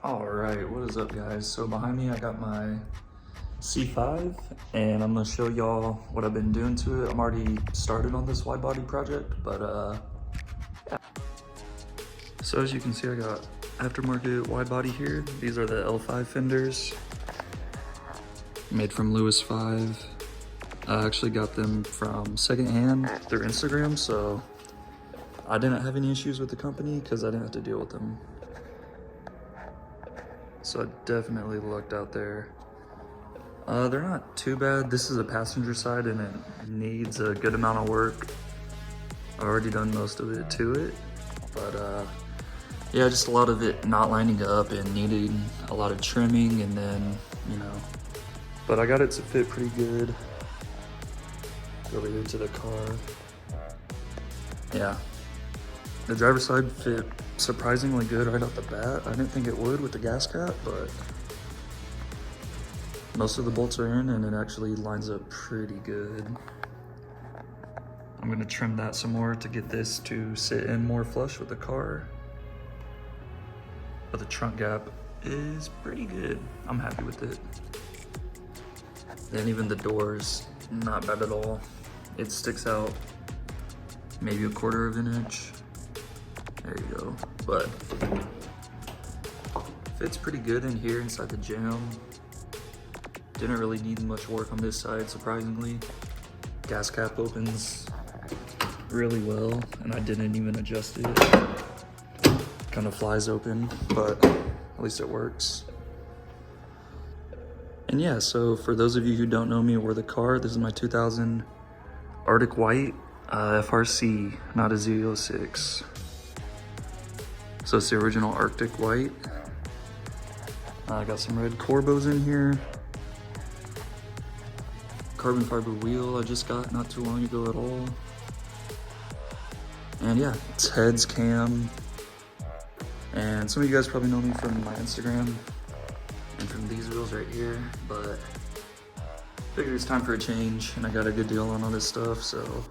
Alright, what is up guys? So behind me I got my C5 and I'm gonna show y'all what I've been doing to it. I'm already started on this wide body project, but yeah. So as you can see, I got aftermarket wide body here. These are the L5 fenders, made from Lewis 5. I actually got them from secondhand through Instagram, so I didn't have any issues with the company because I didn't have to deal with them. So I definitely lucked out there. They're not too bad. This is a passenger side and it needs a good amount of work. I've already done most of it to it, but yeah, just a lot of it not lining up and needing a lot of trimming, and then, you know, but I got it to fit pretty good. Go over here to the car. Yeah, the driver's side fit surprisingly good right off the bat. I didn't think it would with the gas cap, but most of the bolts are in and it actually lines up pretty good. I'm gonna trim that some more to get this to sit in more flush with the car. But the trunk gap is pretty good. I'm happy with it. Then even the doors, not bad at all. It sticks out maybe a quarter of an inch. There you go. But fits pretty good in here inside the jam. Didn't really need much work on this side, surprisingly. Gas cap opens really well, and I didn't even adjust it. Kind of flies open, but at least it works. And yeah, so for those of you who don't know me or the car, this is my 2000 Arctic White FRC, not a Z06. So it's the original Arctic White. I got some red Corbos in here. Carbon fiber wheel I just got not too long ago at all. And yeah, it's heads, cam. And some of you guys probably know me from my Instagram and from these wheels right here, but figured it's time for a change, and I got a good deal on all this stuff, so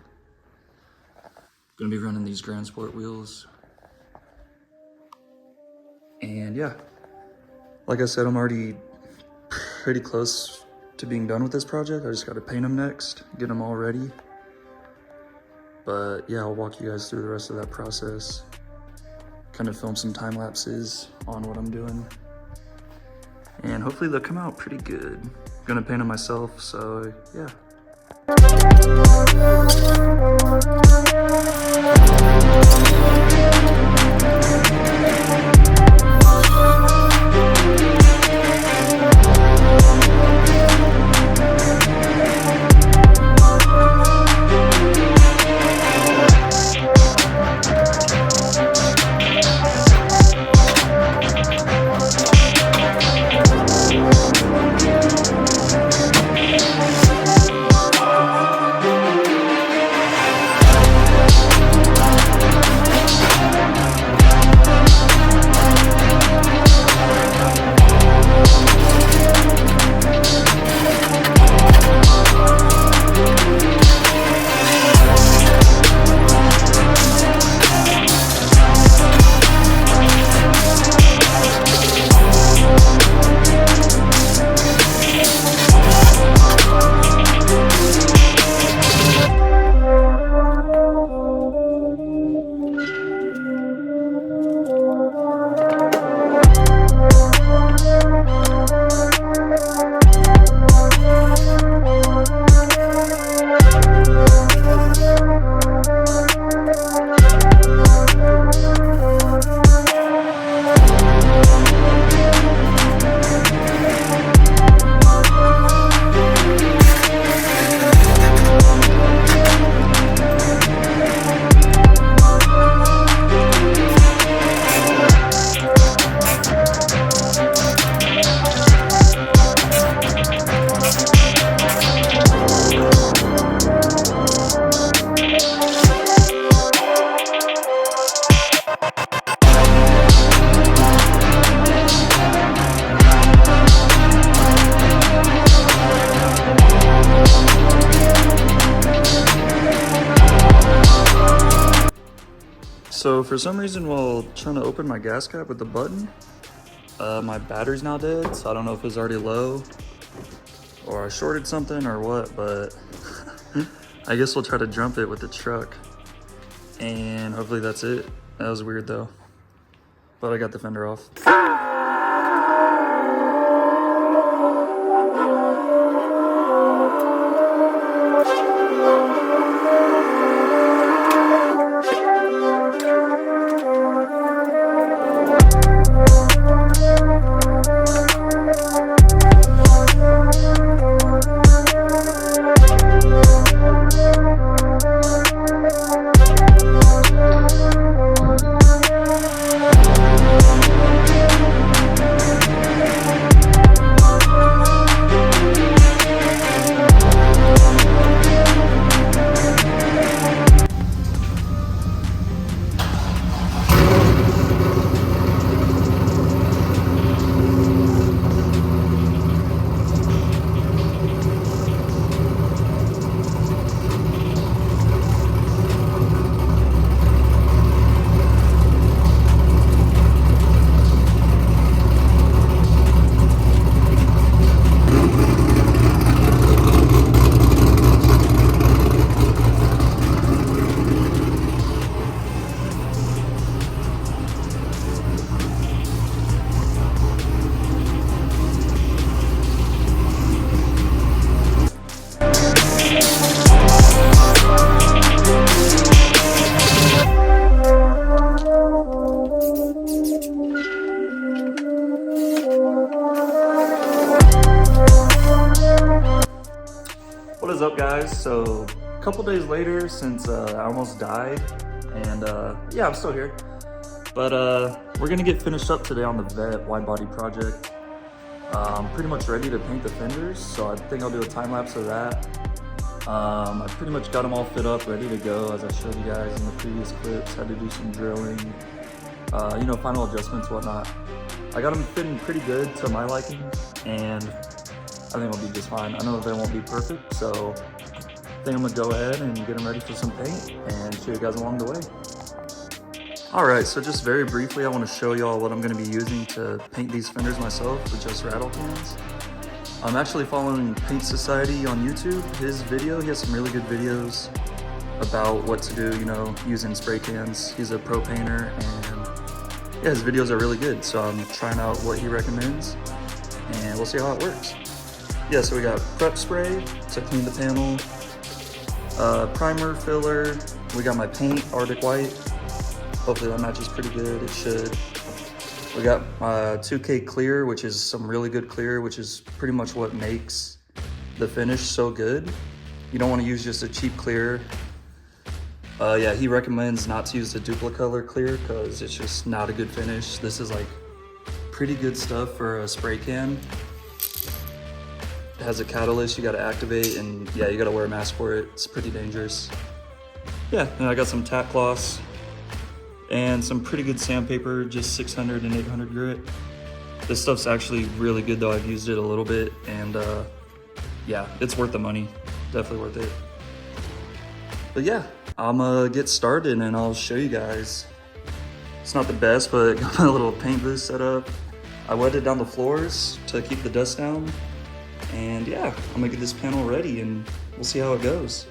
gonna be running these Grand Sport wheels. And yeah, like I said, I'm already pretty close to being done with this project. I just gotta paint them next, get them all ready. But yeah, I'll walk you guys through the rest of that process. Kind of film some time lapses on what I'm doing. And hopefully they'll come out pretty good. Gonna paint them myself, so yeah. So for some reason, while trying to open my gas cap with the button, My battery's now dead, so I don't know if it's already low or I shorted something or what, but I guess we'll try to jump it with the truck. And hopefully that's it. That was weird though, but I got the fender off. What is up, guys? So a couple days later, since I almost died, and yeah, I'm still here, but we're gonna get finished up today on the Corvette Widebody project. I'm pretty much ready to paint the fenders, so I think I'll do a time lapse of that. I pretty much got them all fit up, ready to go, as I showed you guys in the previous clips. Had to do some drilling, you know, final adjustments, whatnot. I got them fitting pretty good to my liking, and I think it'll be just fine. I know they won't be perfect, so I think I'm gonna go ahead and get them ready for some paint and show you guys along the way. All right, so just very briefly, I want to show y'all what I'm gonna be using to paint these fenders myself with just rattle cans. I'm actually following Paint Society on YouTube. His video, he has some really good videos about what to do, you know, using spray cans. He's a pro painter, and yeah, his videos are really good. So I'm trying out what he recommends, and we'll see how it works. Yeah, so we got prep spray to clean the panel, primer, filler. We got my paint, Arctic White. Hopefully that matches pretty good, it should. We got 2K clear, which is some really good clear, which is pretty much what makes the finish so good. You don't want to use just a cheap clear. Yeah, he recommends not to use the Duplicolor clear because it's just not a good finish. This is like pretty good stuff for a spray can. It has a catalyst you got to activate, and yeah, you got to wear a mask for it. It's pretty dangerous. Yeah, and I got some tack cloths and some pretty good sandpaper, just 600 and 800 grit. This stuff's actually really good though. I've used it a little bit, and yeah, it's worth the money. Definitely worth it. But yeah, I'm gonna get started and I'll show you guys. It's not the best, but got my little paint booth set up. I wetted down the floors to keep the dust down. And yeah, I'm gonna get this panel ready and we'll see how it goes.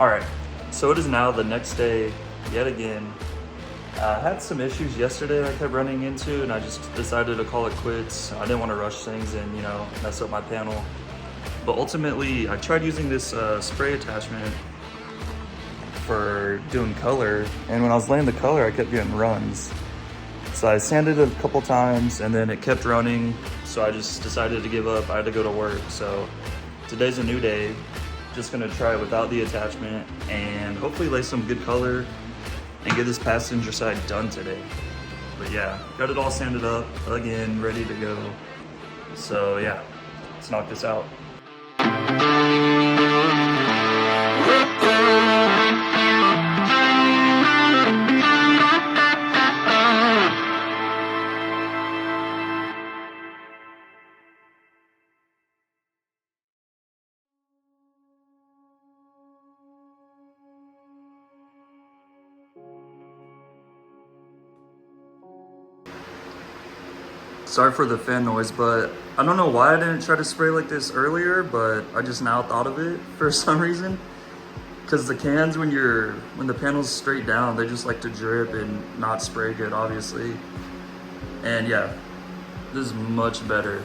All right, so it is now the next day yet again. I had some issues yesterday that I kept running into, and I just decided to call it quits. I didn't want to rush things and, you know, mess up my panel. But ultimately, I tried using this spray attachment for doing color, and when I was laying the color, I kept getting runs. So I sanded it a couple times, and then it kept running, so I just decided to give up. I had to go to work, so today's a new day. Just gonna try it without the attachment, and hopefully lay some good color and get this passenger side done today. But yeah, got it all sanded up again, ready to go. So yeah, let's knock this out. Sorry for the fan noise, but I don't know why I didn't try to spray like this earlier, but I just now thought of it for some reason. Because the cans, when the panel's straight down, they just like to drip and not spray good, obviously. And yeah, this is much better.